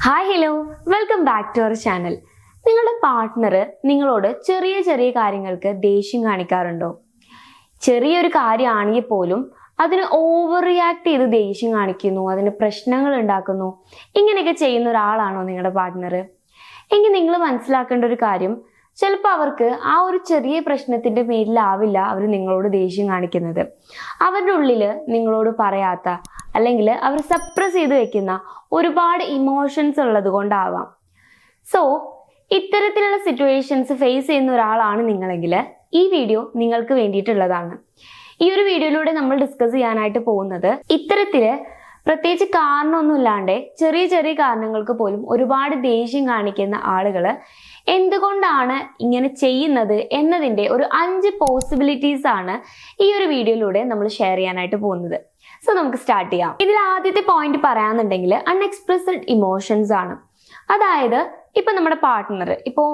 Hi hello welcome back to our channel. നിങ്ങളുടെ partner നിങ്ങളോട് ചെറിയ ചെറിയ കാര്യങ്ങൾക്ക് ദേഷ്യം കാണിക്കാറുണ്ടോ? ചെറിയൊരു കാര്യമാണെങ്കിൽ പോലും അതിന് ഓവർ റിയാക്ട് ചെയ്ത് ദേഷ്യം കാണിക്കുന്നു, അതിന് പ്രശ്നങ്ങൾ ഉണ്ടാക്കുന്നു. ഇങ്ങനെയൊക്കെ ചെയ്യുന്ന ഒരാളാണോ നിങ്ങളുടെ പാർട്ട്ണർ? എങ്കിൽ നിങ്ങൾ മനസ്സിലാക്കേണ്ട ഒരു കാര്യം, ചിലപ്പോൾ അവർക്ക് ആ ഒരു ചെറിയ പ്രശ്നത്തിന്റെ പേരിലാവില്ല അവർ നിങ്ങളോട് ദേഷ്യം കാണിക്കുന്നത്. അവരുടെ ഉള്ളിൽ നിങ്ങളോട് പറയാത്ത അല്ലെങ്കിൽ അവർ സപ്രസ് ചെയ്ത് വെക്കുന്ന ഒരുപാട് ഇമോഷൻസ് ഉള്ളത് കൊണ്ടാവാം. സോ ഇത്തരത്തിലുള്ള സിറ്റുവേഷൻസ് ഫേസ് ചെയ്യുന്ന ഒരാളാണ് നിങ്ങളെങ്കിൽ ഈ വീഡിയോ നിങ്ങൾക്ക് വേണ്ടിയിട്ടുള്ളതാണ്. ഈ ഒരു വീഡിയോയിലൂടെ നമ്മൾ ഡിസ്കസ് ചെയ്യാനായിട്ട് പോകുന്നത് ഇത്തരത്തില് പ്രത്യേകിച്ച് കാരണമൊന്നുമില്ലാണ്ട് ചെറിയ ചെറിയ കാരണങ്ങൾക്ക് പോലും ഒരുപാട് ദേഷ്യം കാണിക്കുന്ന ആളുകൾ എന്തുകൊണ്ടാണ് ഇങ്ങനെ ചെയ്യുന്നത് എന്നതിൻ്റെ ഒരു 5 പോസിബിലിറ്റീസ് ആണ് ഈ ഒരു വീഡിയോയിലൂടെ നമ്മൾ ഷെയർ ചെയ്യാനായിട്ട് പോകുന്നത്. സോ നമുക്ക് സ്റ്റാർട്ട് ചെയ്യാം. ഇതിൽ ആദ്യത്തെ പോയിന്റ് പറയാന്നുണ്ടെങ്കിൽ അൺഎക്സ്പ്രസ്ഡ് ഇമോഷൻസ് ആണ്. അതായത് ഇപ്പൊ നമ്മുടെ പാർട്ട്ണർ, ഇപ്പോൾ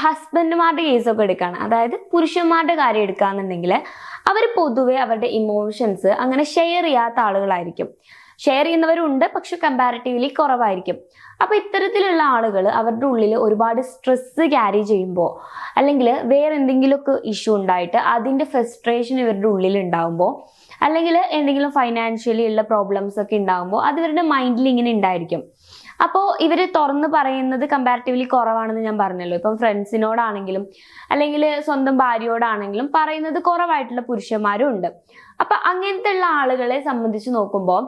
ഹസ്ബൻഡുമാരുടെ കേസൊക്കെ എടുക്കുകയാണ്, അതായത് പുരുഷന്മാരുടെ കാര്യം എടുക്കുകയാണെന്നുണ്ടെങ്കിൽ അവർ പൊതുവെ അവരുടെ ഇമോഷൻസ് അങ്ങനെ ഷെയർ ചെയ്യാത്ത ആളുകളായിരിക്കും. ഷെയർ ചെയ്യുന്നവരുണ്ട്, പക്ഷെ കമ്പാരിറ്റീവ്ലി കുറവായിരിക്കും. അപ്പൊ ഇത്തരത്തിലുള്ള ആളുകൾ അവരുടെ ഉള്ളിൽ ഒരുപാട് സ്ട്രെസ് ക്യാരി ചെയ്യുമ്പോൾ അല്ലെങ്കിൽ വേറെ എന്തെങ്കിലുമൊക്കെ ഇഷ്യൂ ഉണ്ടായിട്ട് അതിന്റെ ഫ്രസ്ട്രേഷൻ ഇവരുടെ ഉള്ളിൽ ഉണ്ടാകുമ്പോൾ അല്ലെങ്കിൽ എന്തെങ്കിലും ഫൈനാൻഷ്യലി ഉള്ള പ്രോബ്ലംസ് ഒക്കെ ഉണ്ടാകുമ്പോൾ അത് ഇവരുടെ മൈൻഡിൽ ഇങ്ങനെ ഉണ്ടായിരിക്കും. അപ്പോൾ ഇവര് തുറന്ന് പറയുന്നത് കമ്പാരിറ്റീവ്ലി കുറവാണെന്ന് ഞാൻ പറഞ്ഞല്ലോ. ഇപ്പം ഫ്രണ്ട്സിനോടാണെങ്കിലും അല്ലെങ്കിൽ സ്വന്തം ഭാര്യയോടാണെങ്കിലും പറയുന്നത് കുറവായിട്ടുള്ള പുരുഷന്മാരും ഉണ്ട്. അപ്പൊ അങ്ങനത്തെ ഉള്ള ആളുകളെ സംബന്ധിച്ച് നോക്കുമ്പോൾ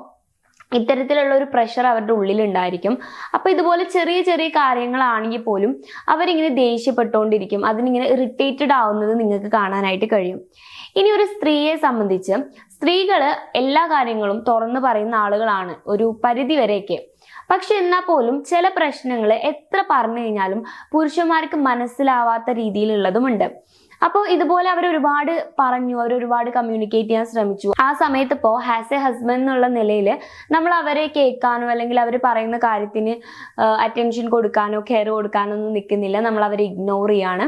ഇത്തരത്തിലുള്ള ഒരു പ്രഷർ അവരുടെ ഉള്ളിൽ ഉണ്ടായിരിക്കും. അപ്പൊ ഇതുപോലെ ചെറിയ ചെറിയ കാര്യങ്ങളാണെങ്കിൽ പോലും അവരിങ്ങനെ ദേഷ്യപ്പെട്ടുകൊണ്ടിരിക്കും, അതിനിങ്ങനെ ഇറിറ്റേറ്റഡ് ആവുന്നത് നിങ്ങൾക്ക് കാണാനായിട്ട് കഴിയും. ഇനി ഒരു സ്ത്രീയെ സംബന്ധിച്ച് സ്ത്രീകള് എല്ലാ കാര്യങ്ങളും തുറന്നു പറയുന്ന ആളുകളാണ് ഒരു പരിധി വരെയൊക്കെ. പക്ഷെ എന്നാൽ പോലും ചില പ്രശ്നങ്ങൾ എത്ര പറഞ്ഞു കഴിഞ്ഞാലും പുരുഷന്മാർക്ക് മനസ്സിലാവാത്ത രീതിയിലുള്ളതുമുണ്ട്. അപ്പോൾ ഇതുപോലെ അവർ ഒരുപാട് പറഞ്ഞു, അവർ ഒരുപാട് കമ്മ്യൂണിക്കേറ്റ് ചെയ്യാൻ ശ്രമിച്ചു. ആ സമയത്ത് ഇപ്പോൾ ആസ് എ ഹസ്ബൻഡ് എന്നുള്ള നിലയിൽ നമ്മൾ അവരെ കേൾക്കാനോ അല്ലെങ്കിൽ അവർ പറയുന്ന കാര്യത്തിന് അറ്റൻഷൻ കൊടുക്കാനോ കെയർ കൊടുക്കാനോ ഒന്നും നിൽക്കുന്നില്ല. നമ്മൾ അവരെ ഇഗ്നോർ ചെയ്യാണ്.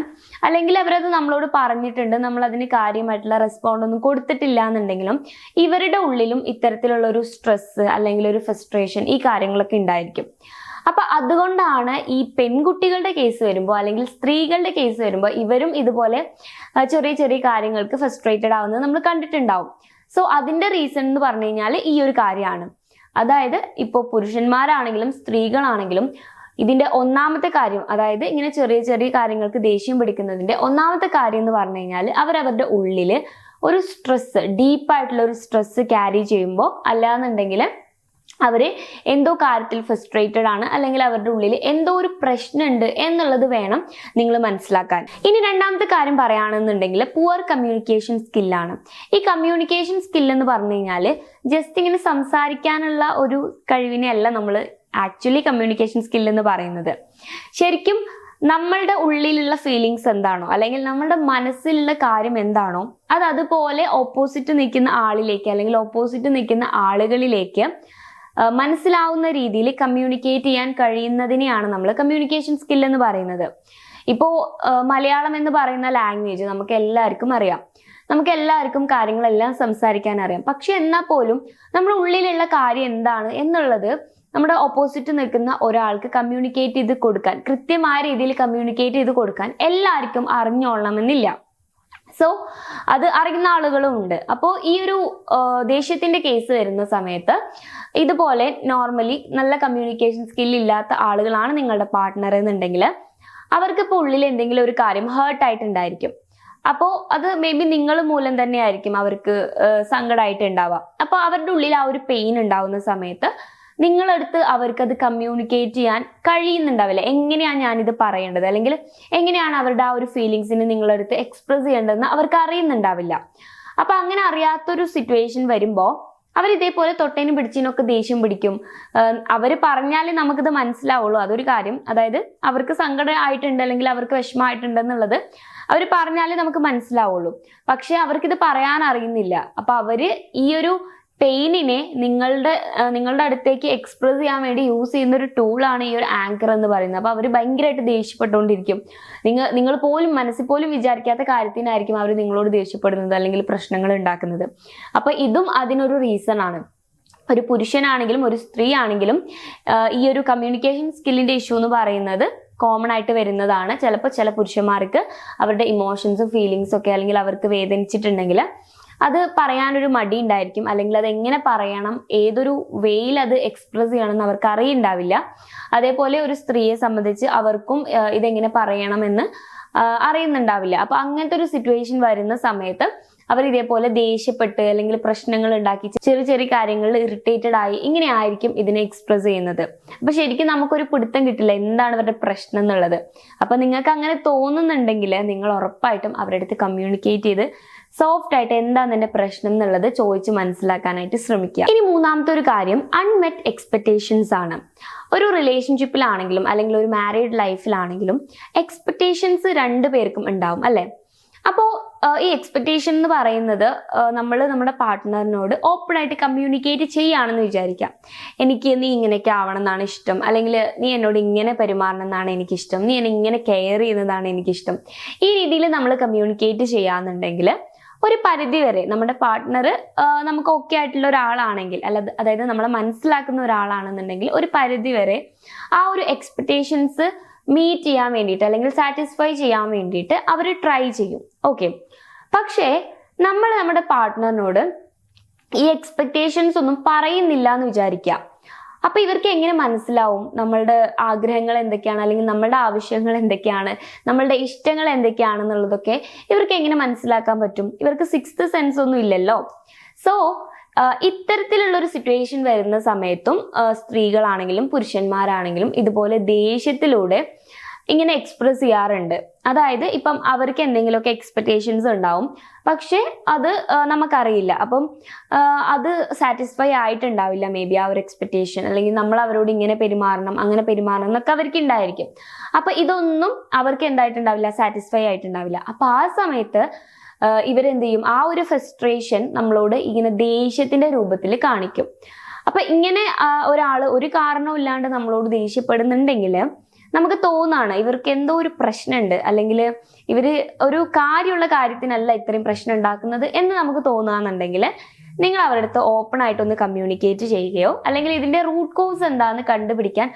അല്ലെങ്കിൽ അവരത് നമ്മളോട് പറഞ്ഞിട്ടുണ്ട്, നമ്മൾ അതിന് കാര്യമായിട്ടുള്ള റെസ്പോണ്ട് ഒന്നും കൊടുത്തിട്ടില്ല എന്നുണ്ടെങ്കിലും ഇവരുടെ ഉള്ളിലും ഇത്തരത്തിലുള്ള ഒരു സ്ട്രെസ് അല്ലെങ്കിൽ ഒരു ഫ്രസ്ട്രേഷൻ ഈ കാര്യങ്ങളൊക്കെ ഉണ്ടായിരിക്കും. അപ്പൊ അതുകൊണ്ടാണ് ഈ പെൺകുട്ടികളുടെ കേസ് വരുമ്പോൾ അല്ലെങ്കിൽ സ്ത്രീകളുടെ കേസ് വരുമ്പോൾ ഇവരും ഇതുപോലെ ചെറിയ ചെറിയ കാര്യങ്ങൾക്ക് ഫ്രസ്ട്രേറ്റഡ് ആവുന്നത് നമ്മൾ കണ്ടിട്ടുണ്ടാവും. സോ അതിന്റെ റീസൺ എന്ന് പറഞ്ഞു കഴിഞ്ഞാൽ ഈ ഒരു കാര്യമാണ്. അതായത് ഇപ്പോൾ പുരുഷന്മാരാണെങ്കിലും സ്ത്രീകളാണെങ്കിലും ഇതിന്റെ ഒന്നാമത്തെ കാര്യം, അതായത് ഇങ്ങനെ ചെറിയ ചെറിയ കാര്യങ്ങൾക്ക് ദേഷ്യം പിടിക്കുന്നതിന്റെ ഒന്നാമത്തെ കാര്യം എന്ന് പറഞ്ഞു കഴിഞ്ഞാൽ അവരവരുടെ ഉള്ളിൽ ഒരു സ്ട്രെസ്, ഡീപ്പായിട്ടുള്ള ഒരു സ്ട്രെസ് ക്യാരി ചെയ്യുമ്പോൾ, അല്ലാന്നുണ്ടെങ്കിൽ അവര് എന്തോ കാര്യത്തിൽ ഫ്രസ്ട്രേറ്റഡ് ആണ് അല്ലെങ്കിൽ അവരുടെ ഉള്ളിൽ എന്തോ ഒരു പ്രശ്നമുണ്ട് എന്നുള്ളത് വേണം നിങ്ങൾ മനസ്സിലാക്കാൻ. ഇനി രണ്ടാമത്തെ കാര്യം പറയുകയാണെന്നുണ്ടെങ്കിൽ പുവർ കമ്മ്യൂണിക്കേഷൻ സ്കില്ലാണ്. ഈ കമ്മ്യൂണിക്കേഷൻ സ്കിൽ എന്ന് പറഞ്ഞു കഴിഞ്ഞാൽ ജസ്റ്റ് ഇങ്ങനെ സംസാരിക്കാനുള്ള ഒരു കഴിവിനെ അല്ല നമ്മൾ ആക്ച്വലി കമ്മ്യൂണിക്കേഷൻ സ്കിൽ എന്ന് പറയുന്നത്. ശരിക്കും നമ്മളുടെ ഉള്ളിലുള്ള ഫീലിങ്സ് എന്താണോ അല്ലെങ്കിൽ നമ്മുടെ മനസ്സിലുള്ള കാര്യം എന്താണോ അത് അതുപോലെ ഓപ്പോസിറ്റ് നിൽക്കുന്ന ആളിലേക്ക് അല്ലെങ്കിൽ ഓപ്പോസിറ്റ് നിൽക്കുന്ന ആളുകളിലേക്ക് മനസ്സിലാവുന്ന രീതിയിൽ കമ്മ്യൂണിക്കേറ്റ് ചെയ്യാൻ കഴിയുന്നതിനെയാണ് നമ്മൾ കമ്മ്യൂണിക്കേഷൻ സ്കിൽ എന്ന് പറയുന്നത്. ഇപ്പോൾ മലയാളം എന്ന് പറയുന്ന ലാംഗ്വേജ് നമുക്ക് എല്ലാവർക്കും അറിയാം, നമുക്ക് എല്ലാവർക്കും കാര്യങ്ങളെല്ലാം സംസാരിക്കാൻ അറിയാം. പക്ഷെ എന്നാൽ പോലും നമ്മുടെ ഉള്ളിലുള്ള കാര്യം എന്താണ് എന്നുള്ളത് നമ്മുടെ ഓപ്പോസിറ്റ് നിൽക്കുന്ന ഒരാൾക്ക് കമ്മ്യൂണിക്കേറ്റ് ചെയ്ത് കൊടുക്കാൻ, കൃത്യമായ രീതിയിൽ കമ്മ്യൂണിക്കേറ്റ് ചെയ്ത് കൊടുക്കാൻ എല്ലാവർക്കും അറിഞ്ഞോളണമെന്നില്ല. സോ അത് അറിയുന്ന ആളുകളും ഉണ്ട്. അപ്പോൾ ഈ ഒരു ദേഷ്യത്തിന്റെ കേസ് വരുന്ന സമയത്ത് ഇതുപോലെ നോർമലി നല്ല കമ്മ്യൂണിക്കേഷൻ സ്കിൽ ഇല്ലാത്ത ആളുകളാണ് നിങ്ങളുടെ പാർട്ട്ണർ എന്നുണ്ടെങ്കിൽ അവർക്ക് ഇപ്പോൾ ഉള്ളിൽ എന്തെങ്കിലും ഒരു കാര്യം ഹേർട്ട് ആയിട്ടുണ്ടായിരിക്കും. അപ്പോൾ അത് മേ ബി നിങ്ങൾ മൂലം തന്നെ ആയിരിക്കും അവർക്ക് സങ്കടമായിട്ട് ഉണ്ടാവാം. അപ്പോൾ അവരുടെ ഉള്ളിൽ ആ ഒരു പെയിൻ ഉണ്ടാവുന്ന സമയത്ത് നിങ്ങളടുത്ത് അവർക്കത് കമ്മ്യൂണിക്കേറ്റ് ചെയ്യാൻ കഴിയുന്നുണ്ടാവില്ല. എങ്ങനെയാണ് ഞാനിത് പറയേണ്ടത് അല്ലെങ്കിൽ എങ്ങനെയാണ് അവരുടെ ആ ഒരു ഫീലിങ്സിന് നിങ്ങളടുത്ത് എക്സ്പ്രസ് ചെയ്യേണ്ടതെന്ന് അവർക്ക് അറിയുന്നുണ്ടാവില്ല. അപ്പൊ അങ്ങനെ അറിയാത്തൊരു സിറ്റുവേഷൻ വരുമ്പോൾ അവർ ഇതേപോലെ തൊട്ടേനും പിടിച്ചതിനൊക്കെ ദേഷ്യം പിടിക്കും. അവർ പറഞ്ഞാലേ നമുക്കിത് മനസ്സിലാവുള്ളൂ, അതൊരു കാര്യം. അതായത് അവർക്ക് സങ്കടം ആയിട്ടുണ്ട് അല്ലെങ്കിൽ അവർക്ക് വിഷമമായിട്ടുണ്ടെന്നുള്ളത് അവർ പറഞ്ഞാലേ നമുക്ക് മനസ്സിലാവുള്ളൂ. പക്ഷെ അവർക്കിത് പറയാൻ അറിയുന്നില്ല. അപ്പൊ അവര് ഈ ഒരു പെയിനിനെ നിങ്ങളുടെ അടുത്തേക്ക് എക്സ്പ്രസ് ചെയ്യാൻ വേണ്ടി യൂസ് ചെയ്യുന്ന ഒരു ടൂളാണ് ഈ ഒരു ആങ്കർ എന്ന് പറയുന്നത്. അപ്പൊ അവർ ഭയങ്കരമായിട്ട് ദേഷ്യപ്പെട്ടുകൊണ്ടിരിക്കും. നിങ്ങൾ പോലും മനസ്സിൽ പോലും വിചാരിക്കാത്ത കാര്യത്തിനായിരിക്കും അവർ നിങ്ങളോട് ദേഷ്യപ്പെടുന്നത് അല്ലെങ്കിൽ പ്രശ്നങ്ങൾ ഉണ്ടാക്കുന്നത്. അപ്പൊ ഇതും അതിനൊരു റീസൺ ആണ്. ഒരു പുരുഷനാണെങ്കിലും ഒരു സ്ത്രീ ആണെങ്കിലും ഈ ഒരു കമ്മ്യൂണിക്കേഷൻ സ്കില്ലിന്റെ ഇഷ്യൂ എന്ന് പറയുന്നത് കോമൺ ആയിട്ട് വരുന്നതാണ്. ചിലപ്പോൾ ചില പുരുഷന്മാർക്ക് അവരുടെ ഇമോഷൻസും ഫീലിങ്സും ഒക്കെ അല്ലെങ്കിൽ അവർക്ക് വേദനിച്ചിട്ടുണ്ടെങ്കിൽ അത് പറയാനൊരു മടി ഉണ്ടായിരിക്കും, അല്ലെങ്കിൽ അത് എങ്ങനെ പറയണം, ഏതൊരു വേയിൽ അത് എക്സ്പ്രസ് ചെയ്യണമെന്ന് അവർക്ക് അറിയുണ്ടാവില്ല. അതേപോലെ ഒരു സ്ത്രീയെ സംബന്ധിച്ച് അവർക്കും ഇതെങ്ങനെ പറയണമെന്ന് അറിയുന്നുണ്ടാവില്ല. അപ്പൊ അങ്ങനത്തെ ഒരു സിറ്റുവേഷൻ വരുന്ന സമയത്ത് അവർ ഇതേപോലെ ദേഷ്യപ്പെട്ട് അല്ലെങ്കിൽ പ്രശ്നങ്ങൾ ഉണ്ടാക്കി ചെറിയ ചെറിയ കാര്യങ്ങളിൽ ഇറിറ്റേറ്റഡ് ആയി ഇങ്ങനെ ആയിരിക്കും ഇതിനെ എക്സ്പ്രസ് ചെയ്യുന്നത്. അപ്പൊ ശരിക്കും നമുക്കൊരു പിടുത്തം കിട്ടില്ല എന്താണ് അവരുടെ പ്രശ്നം എന്നുള്ളത്. അപ്പൊ നിങ്ങൾക്ക് അങ്ങനെ തോന്നുന്നുണ്ടെങ്കിൽ നിങ്ങൾ ഉറപ്പായിട്ടും അവരുടെ അടുത്ത് കമ്മ്യൂണിക്കേറ്റ് ചെയ്ത് സോഫ്റ്റ് ആയിട്ട് എന്താണ് എന്റെ പ്രശ്നം എന്നുള്ളത് ചോദിച്ച് മനസ്സിലാക്കാനായിട്ട് ശ്രമിക്കുക. ഇനി മൂന്നാമത്തെ ഒരു കാര്യം അൺമെറ്റ് എക്സ്പെക്ടേഷൻസ് ആണ്. ഒരു റിലേഷൻഷിപ്പിലാണെങ്കിലും അല്ലെങ്കിൽ ഒരു മാരീഡ് ലൈഫിലാണെങ്കിലും എക്സ്പെക്ടേഷൻസ് രണ്ടുപേർക്കും ഉണ്ടാവും അല്ലെ. അപ്പോൾ ഈ എക്സ്പെക്ടേഷൻ എന്ന് പറയുന്നത് നമ്മൾ നമ്മുടെ പാർട്ട്ണറിനോട് ഓപ്പൺ ആയിട്ട് കമ്മ്യൂണിക്കേറ്റ് ചെയ്യുകയാണെന്ന് വിചാരിക്കാം. എനിക്ക് നീ ഇങ്ങനെയൊക്കെ ആവണം എന്നാണ് ഇഷ്ടം, അല്ലെങ്കിൽ നീ എന്നോട് ഇങ്ങനെ പെരുമാറണം എന്നാണ് എനിക്കിഷ്ടം, നീ എന്നെ ഇങ്ങനെ കെയർ ചെയ്യുന്നതാണ് എനിക്കിഷ്ടം. ഈ രീതിയിൽ നമ്മൾ കമ്മ്യൂണിക്കേറ്റ് ചെയ്യാന്നുണ്ടെങ്കിൽ ഒരു പരിധി വരെ നമ്മുടെ പാർട്ട്ണർ നമുക്ക് ഓക്കെ ആയിട്ടുള്ള ഒരാളാണെങ്കിൽ, അതായത് നമ്മളെ മനസ്സിലാക്കുന്ന ഒരാളാണെന്നുണ്ടെങ്കിൽ ഒരു പരിധി വരെ ആ ഒരു എക്സ്പെക്ടേഷൻസ് മീറ്റ് ചെയ്യാൻ വേണ്ടിയിട്ട് അല്ലെങ്കിൽ സാറ്റിസ്ഫൈ ചെയ്യാൻ വേണ്ടിയിട്ട് അവർ ട്രൈ ചെയ്യും. ഓക്കെ, പക്ഷേ നമ്മൾ നമ്മുടെ പാർട്ട്ണറിനോട് ഈ എക്സ്പെക്ടേഷൻസ് ഒന്നും പറയുന്നില്ല എന്ന് വിചാരിക്കുക. അപ്പൊ ഇവർക്ക് എങ്ങനെ മനസ്സിലാവും നമ്മളുടെ ആഗ്രഹങ്ങൾ എന്തൊക്കെയാണ്, അല്ലെങ്കിൽ നമ്മളുടെ ആവശ്യങ്ങൾ എന്തൊക്കെയാണ്, നമ്മളുടെ ഇഷ്ടങ്ങൾ എന്തൊക്കെയാണെന്നുള്ളതൊക്കെ ഇവർക്ക് എങ്ങനെ മനസ്സിലാക്കാൻ പറ്റും? ഇവർക്ക് സിക്സ്ത് സെൻസ് ഒന്നും ഇല്ലല്ലോ. സോ ഇത്തരത്തിലുള്ള ഒരു സിറ്റുവേഷൻ വരുന്ന സമയത്തും സ്ത്രീകളാണെങ്കിലും പുരുഷന്മാരാണെങ്കിലും ഇതുപോലെ ദേഷ്യത്തിലൂടെ ഇങ്ങനെ എക്സ്പ്രസ് ചെയ്യാറുണ്ട്. അതായത് ഇപ്പം അവർക്ക് എന്തെങ്കിലുമൊക്കെ എക്സ്പെക്ടേഷൻസ് ഉണ്ടാവും, പക്ഷെ അത് നമുക്കറിയില്ല. അപ്പം അത് സാറ്റിസ്ഫൈ ആയിട്ടുണ്ടാവില്ല മേ ബി ആ ഒരു എക്സ്പെക്ടേഷൻ, അല്ലെങ്കിൽ നമ്മൾ അവരോട് ഇങ്ങനെ പെരുമാറണം അങ്ങനെ പെരുമാറണം എന്നൊക്കെ അവർക്ക് ഉണ്ടായിരിക്കും. അപ്പൊ ഇതൊന്നും അവർക്ക് എന്തായിട്ടുണ്ടാവില്ല, സാറ്റിസ്ഫൈ ആയിട്ടുണ്ടാവില്ല. അപ്പൊ ആ സമയത്ത് ഇവരെന്ത് ചെയ്യും, ആ ഒരു ഫ്രസ്ട്രേഷൻ നമ്മളോട് ഇങ്ങനെ ദേഷ്യത്തിന്റെ രൂപത്തിൽ കാണിക്കും. അപ്പൊ ഇങ്ങനെ ഒരാള് ഒരു കാരണവും ഇല്ലാണ്ട് നമ്മളോട് ദേഷ്യപ്പെടുന്നുണ്ടെങ്കിൽ നമുക്ക് തോന്നാണ് ഇവർക്ക് എന്തോ ഒരു പ്രശ്നമുണ്ട്, അല്ലെങ്കിൽ ഇവര് ഒരു കാര്യമുള്ള കാര്യത്തിനല്ല ഇത്രയും പ്രശ്നം ഉണ്ടാക്കുന്നത് എന്ന് നമുക്ക് തോന്നുകയാണെന്നുണ്ടെങ്കിൽ നിങ്ങൾ അവരുടെ അടുത്ത് ഓപ്പൺ ആയിട്ടൊന്ന് കമ്മ്യൂണിക്കേറ്റ് ചെയ്യുകയോ അല്ലെങ്കിൽ ഇതിന്റെ റൂട്ട് കോസ് എന്താണെന്ന് കണ്ടുപിടിക്കാൻ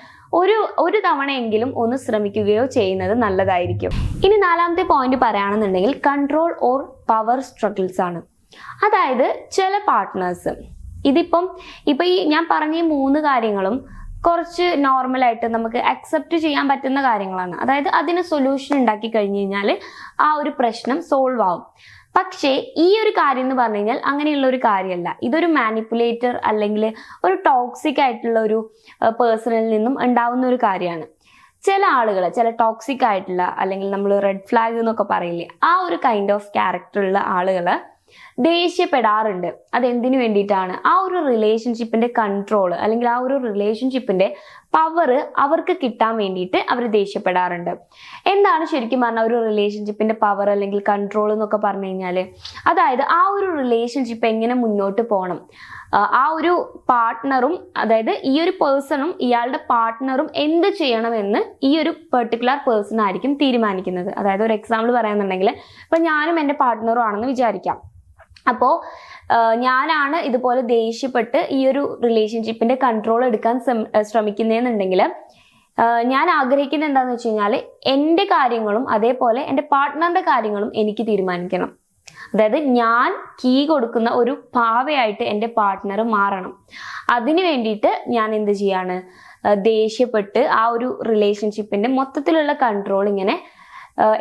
ഒരു തവണയെങ്കിലും ഒന്ന് ശ്രമിക്കുകയോ ചെയ്യുന്നത് നല്ലതായിരിക്കും. ഇനി നാലാമത്തെ പോയിന്റ് പറയുകയാണെന്നുണ്ടെങ്കിൽ കൺട്രോൾ ഓർ പവർ സ്ട്രഗിൾസ് ആണ്. അതായത് ചില പാർട്ട്നേഴ്സ് ഇപ്പൊ ഈ ഞാൻ പറഞ്ഞ ഈ 3 കാര്യങ്ങളും കുറച്ച് നോർമലായിട്ട് നമുക്ക് അക്സെപ്റ്റ് ചെയ്യാൻ പറ്റുന്ന കാര്യങ്ങളാണ്. അതായത് അതിന് സൊല്യൂഷൻ ഉണ്ടാക്കി കഴിഞ്ഞു കഴിഞ്ഞാൽ ആ ഒരു പ്രശ്നം സോൾവ് ആവും. പക്ഷേ ഈ ഒരു കാര്യം എന്ന് പറഞ്ഞു കഴിഞ്ഞാൽ അങ്ങനെയുള്ള ഒരു കാര്യമല്ല. ഇതൊരു മാനിപ്പുലേറ്റർ അല്ലെങ്കിൽ ഒരു ടോക്സിക് ആയിട്ടുള്ള ഒരു പേഴ്സണിൽ നിന്നും ഉണ്ടാവുന്ന ഒരു കാര്യമാണ്. ചില ആളുകൾ, ചില ടോക്സിക് ആയിട്ടുള്ള അല്ലെങ്കിൽ നമ്മൾ റെഡ് ഫ്ലാഗ് എന്നൊക്കെ പറയില്ലേ, ആ ഒരു കൈൻഡ് ഓഫ് ക്യാരക്ടറുള്ള ആളുകൾ ദേഷ്യപ്പെടാറുണ്ട്. അതെന്തിനു വേണ്ടിയിട്ടാണ്? ആ ഒരു റിലേഷൻഷിപ്പിന്റെ കൺട്രോൾ അല്ലെങ്കിൽ ആ ഒരു റിലേഷൻഷിപ്പിന്റെ പവർ അവർക്ക് കിട്ടാൻ വേണ്ടിയിട്ട് അവർ ദേഷ്യപ്പെടാറുണ്ട്. എന്താണ് ശരിക്കും പറഞ്ഞാൽ ഒരു റിലേഷൻഷിപ്പിന്റെ പവർ അല്ലെങ്കിൽ കൺട്രോൾ എന്നൊക്കെ പറഞ്ഞു കഴിഞ്ഞാല്, അതായത് ആ ഒരു റിലേഷൻഷിപ്പ് എങ്ങനെ മുന്നോട്ട് പോകണം, ആ ഒരു പാർട്ട്ണറും അതായത് ഈ ഒരു പേഴ്സണും ഇയാളുടെ പാർട്ട്ണറും എന്ത് ചെയ്യണമെന്ന് ഈ ഒരു പെർട്ടിക്കുലർ പേഴ്സൺ ആയിരിക്കും തീരുമാനിക്കുന്നത്. അതായത് ഒരു എക്സാമ്പിൾ പറയാന്നുണ്ടെങ്കിൽ ഇപ്പൊ ഞാനും എൻ്റെ പാർട്ട്ണറും ആണെന്ന് വിചാരിക്കാം. അപ്പോ ഞാനാണ് ഇതുപോലെ ദേഷ്യപ്പെട്ട് ഈ ഒരു റിലേഷൻഷിപ്പിന്റെ കൺട്രോൾ എടുക്കാൻ ശ്രമിക്കുന്നതെന്നുണ്ടെങ്കിൽ ഞാൻ ആഗ്രഹിക്കുന്നത് എന്താണെന്ന് വെച്ച് കഴിഞ്ഞാൽ എൻ്റെ കാര്യങ്ങളും അതേപോലെ എൻ്റെ പാർട്ട്ണറിന്റെ കാര്യങ്ങളും എനിക്ക് തീരുമാനിക്കണം. അതായത് ഞാൻ കീ കൊടുക്കുന്ന ഒരു പാവയായിട്ട് എൻ്റെ പാർട്ട്ണർ മാറണം. അതിന് വേണ്ടിയിട്ട് ഞാൻ എന്ത് ചെയ്യാണ്, ദേഷ്യപ്പെട്ട് ആ ഒരു റിലേഷൻഷിപ്പിന്റെ മൊത്തത്തിലുള്ള കൺട്രോൾ ഇങ്ങനെ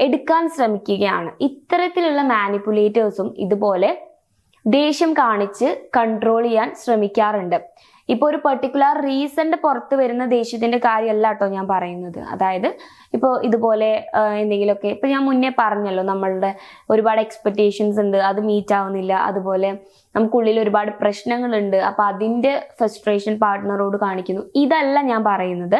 എടുക്കാൻ ശ്രമിക്കുകയാണ്. ഇത്തരത്തിലുള്ള മാനിപ്പുലേറ്റേഴ്സും ഇതുപോലെ ദേഷ്യം കാണിച്ച് കൺട്രോൾ ചെയ്യാൻ ശ്രമിക്കാറുണ്ട്. ഇപ്പൊ ഒരു പെർട്ടിക്കുലർ റീസണിന്റെ പുറത്ത് വരുന്ന ദേഷ്യത്തിന്റെ കാര്യമല്ല കേട്ടോ ഞാൻ പറയുന്നത്. അതായത് ഇപ്പോൾ ഇതുപോലെ എന്തെങ്കിലുമൊക്കെ ഇപ്പൊ ഞാൻ മുന്നേ പറഞ്ഞല്ലോ, നമ്മളുടെ ഒരുപാട് എക്സ്പെക്ടേഷൻസ് ഉണ്ട്, അത് മീറ്റ് ആവുന്നില്ല, അതുപോലെ നമുക്കുള്ളിൽ ഒരുപാട് പ്രശ്നങ്ങളുണ്ട്, അപ്പൊ അതിന്റെ ഫ്രസ്ട്രേഷൻ പാർട്ട്ണറോട് കാണിക്കുന്നു. ഇതല്ല ഞാൻ പറയുന്നത്.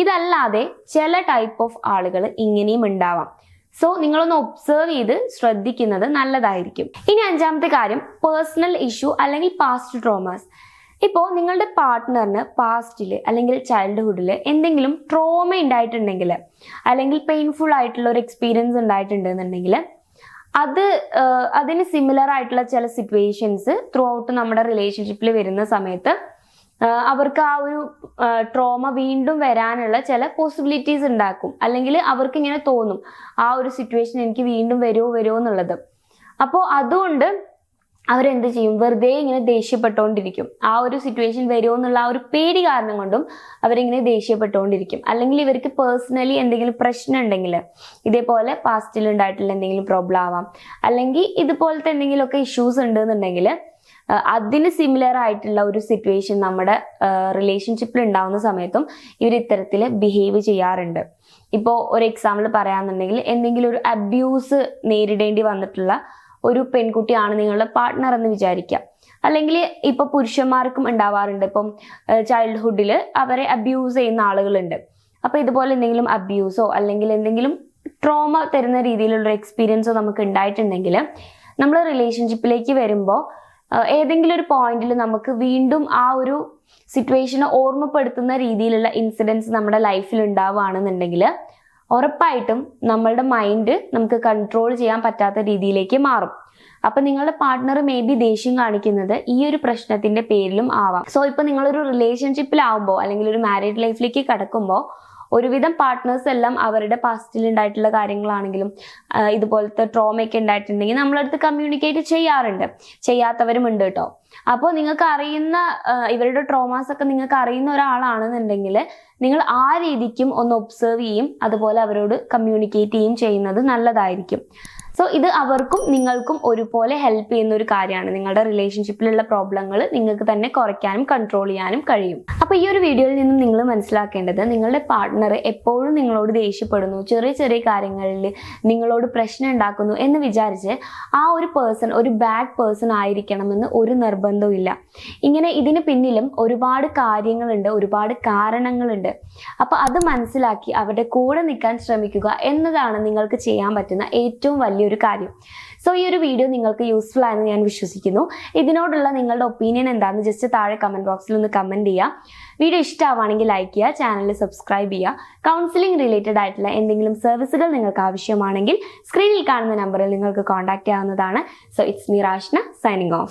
ഇതല്ലാതെ ചില ടൈപ്പ് ഓഫ് ആളുകൾ ഇങ്ങനെയും ഉണ്ടാവാം. സോ നിങ്ങളൊന്ന് ഒബ്സർവ് ചെയ്ത് ശ്രദ്ധിക്കുന്നത് നല്ലതായിരിക്കും. ഇനി 5ാമത്തെ കാര്യം പേഴ്സണൽ ഇഷ്യൂ അല്ലെങ്കിൽ പാസ്റ്റ് ട്രോമാസ്. ഇപ്പോൾ നിങ്ങളുടെ പാർട്ട്ണറിന് പാസ്റ്റിൽ അല്ലെങ്കിൽ ചൈൽഡ്ഹുഡിൽ എന്തെങ്കിലും ട്രോമ ഉണ്ടായിട്ടുണ്ടെങ്കിൽ അല്ലെങ്കിൽ പെയിൻഫുൾ ആയിട്ടുള്ള ഒരു എക്സ്പീരിയൻസ് ഉണ്ടായിട്ടുണ്ടെന്നുണ്ടെങ്കിൽ അതിന് സിമിലർ ആയിട്ടുള്ള ചില സിറ്റുവേഷൻസ് ത്രൂ ഔട്ട് നമ്മുടെ റിലേഷൻഷിപ്പിൽ വരുന്ന സമയത്ത് അവർക്ക് ആ ഒരു ട്രോമ വീണ്ടും വരാനുള്ള ചില പോസിബിലിറ്റീസ് ഉണ്ടാക്കും. അല്ലെങ്കിൽ അവർക്ക് ഇങ്ങനെ തോന്നും ആ ഒരു സിറ്റുവേഷൻ എനിക്ക് വീണ്ടും വരുമോ എന്നുള്ളത്. അപ്പോൾ അതുകൊണ്ട് അവരെന്ത് ചെയ്യും, വെറുതെ ഇങ്ങനെ ദേഷ്യപ്പെട്ടുകൊണ്ടിരിക്കും. ആ ഒരു സിറ്റുവേഷൻ വരുമോ എന്നുള്ള ആ ഒരു പേടി കാരണം കൊണ്ടും അവരിങ്ങനെ ദേഷ്യപ്പെട്ടുകൊണ്ടിരിക്കും. അല്ലെങ്കിൽ ഇവർക്ക് പേഴ്സണലി എന്തെങ്കിലും പ്രശ്നം ഉണ്ടെങ്കിൽ, ഇതേപോലെ പാസ്റ്റിൽ ഉണ്ടായിട്ടുള്ള എന്തെങ്കിലും പ്രോബ്ലം ആവാം, അല്ലെങ്കിൽ ഇതുപോലത്തെ എന്തെങ്കിലുമൊക്കെ ഇഷ്യൂസ് ഉണ്ടെന്നുണ്ടെങ്കിൽ അതിന് സിമിലർ ആയിട്ടുള്ള ഒരു സിറ്റുവേഷൻ നമ്മുടെ റിലേഷൻഷിപ്പിൽ ഉണ്ടാവുന്ന സമയത്തും ഇവർ ഇത്തരത്തിൽ ബിഹേവ് ചെയ്യാറുണ്ട്. ഇപ്പോൾ ഒരു എക്സാമ്പിൾ പറയാന്നുണ്ടെങ്കിൽ, എന്തെങ്കിലും ഒരു അബ്യൂസ് നേരിടേണ്ടി വന്നിട്ടുള്ള ഒരു പെൺകുട്ടിയാണ് നിങ്ങളുടെ പാർട്ട്ണർ എന്ന് വിചാരിക്കുക. അല്ലെങ്കിൽ ഇപ്പൊ പുരുഷന്മാർക്കും ഉണ്ടാവാറുണ്ട്. ഇപ്പം ചൈൽഡ്ഹുഡിൽ അവരെ അബ്യൂസ് ചെയ്യുന്ന ആളുകളുണ്ട്. അപ്പൊ ഇതുപോലെ എന്തെങ്കിലും അബ്യൂസോ അല്ലെങ്കിൽ എന്തെങ്കിലും ട്രോമ തരുന്ന രീതിയിലുള്ള എക്സ്പീരിയൻസോ നമുക്ക് ഉണ്ടായിട്ടുണ്ടെങ്കിൽ, നമ്മൾ റിലേഷൻഷിപ്പിലേക്ക് വരുമ്പോൾ ഏതെങ്കിലും ഒരു പോയിന്റിൽ നമുക്ക് വീണ്ടും ആ ഒരു സിറ്റുവേഷനെ ഓർമ്മപ്പെടുത്തുന്ന രീതിയിലുള്ള ഇൻസിഡൻസ് നമ്മുടെ ലൈഫിൽ ഉണ്ടാവുകയാണെന്നുണ്ടെങ്കിൽ ഉറപ്പായിട്ടും നമ്മളുടെ മൈൻഡ് നമുക്ക് കൺട്രോൾ ചെയ്യാൻ പറ്റാത്ത രീതിയിലേക്ക് മാറും. അപ്പൊ നിങ്ങളുടെ പാർട്ട്ണർ മേ ബി ദേഷ്യം കാണിക്കുന്നത് ഈ ഒരു പ്രശ്നത്തിന്റെ പേരിലും ആവാം. സോ ഇപ്പൊ നിങ്ങളൊരു റിലേഷൻഷിപ്പിലാവുമ്പോൾ അല്ലെങ്കിൽ ഒരു മാരീഡ് ലൈഫിലേക്ക് കടക്കുമ്പോൾ ഒരുവിധം പാർട്ട്നേഴ്സ് എല്ലാം അവരുടെ പാസ്റ്റിൽ ഉണ്ടായിട്ടുള്ള കാര്യങ്ങളാണെങ്കിലും ഇതുപോലത്തെ ട്രോമയൊക്കെ ഉണ്ടായിട്ടുണ്ടെങ്കിൽ നമ്മളടുത്ത് കമ്മ്യൂണിക്കേറ്റ് ചെയ്യാറുണ്ട്. ചെയ്യാത്തവരും ഉണ്ട് കേട്ടോ. അപ്പോൾ നിങ്ങൾക്ക് അറിയുന്ന ഇവരുടെ ട്രോമാസ് ഒക്കെ നിങ്ങൾക്ക് അറിയുന്ന ഒരാളാണെന്നുണ്ടെങ്കിൽ നിങ്ങൾ ആ രീതിക്കും ഒന്ന് ഒബ്സർവ് ചെയ്യും, അതുപോലെ അവരോട് കമ്മ്യൂണിക്കേറ്റ് ചെയ്യും ചെയ്യുന്നത് നല്ലതായിരിക്കും. സോ ഇത് അവർക്കും നിങ്ങൾക്കും ഒരുപോലെ ഹെൽപ്പ് ചെയ്യുന്ന ഒരു കാര്യമാണ്. നിങ്ങളുടെ റിലേഷൻഷിപ്പിലുള്ള പ്രോബ്ലങ്ങൾ നിങ്ങൾക്ക് തന്നെ കുറയ്ക്കാനും കൺട്രോൾ ചെയ്യാനും കഴിയും. അപ്പോൾ ഈ ഒരു വീഡിയോയിൽ നിന്നും നിങ്ങൾ മനസ്സിലാക്കേണ്ടത്, നിങ്ങളുടെ പാർട്ട്ണർ എപ്പോഴും നിങ്ങളോട് ദേഷ്യപ്പെടുന്നു, ചെറിയ ചെറിയ കാര്യങ്ങളിൽ നിങ്ങളോട് പ്രശ്നം ഉണ്ടാക്കുന്നു എന്ന് വിചാരിച്ച് ആ ഒരു പേഴ്സൺ ഒരു ബാഡ് പേഴ്സൺ ആയിരിക്കണമെന്ന് ഒരു നിർബന്ധവും ഇല്ല. ഇങ്ങനെ ഇതിന് പിന്നിലും ഒരുപാട് കാര്യങ്ങളുണ്ട്, ഒരുപാട് കാരണങ്ങളുണ്ട്. അപ്പോൾ അത് മനസ്സിലാക്കി അവരുടെ കൂടെ നിൽക്കാൻ ശ്രമിക്കുക എന്നതാണ് നിങ്ങൾക്ക് ചെയ്യാൻ പറ്റുന്ന ഏറ്റവും വലിയൊരു കാര്യം. സോ ഈ ഒരു വീഡിയോ നിങ്ങൾക്ക് യൂസ്ഫുൾ ആയെന്ന് ഞാൻ വിശ്വസിക്കുന്നു. ഇതിനോടുള്ള നിങ്ങളുടെ ഒപ്പീനിയൻ എന്താണെന്ന് ജസ്റ്റ് താഴെ കമന്റ് ബോക്സിൽ ഒന്ന് കമന്റ് ചെയ്യുക. വീഡിയോ ഇഷ്ടമാവുകയാണെങ്കിൽ ലൈക്ക് ചെയ്യുക, ചാനൽ സബ്സ്ക്രൈബ് ചെയ്യുക. കൗൺസിലിംഗ് റിലേറ്റഡ് ആയിട്ടുള്ള എന്തെങ്കിലും സർവീസുകൾ നിങ്ങൾക്ക് ആവശ്യമാണെങ്കിൽ സ്ക്രീനിൽ കാണുന്ന നമ്പറിൽ നിങ്ങൾക്ക് കോൺടാക്ട് ചെയ്യാവുന്നതാണ്. So it's me Rashna signing of.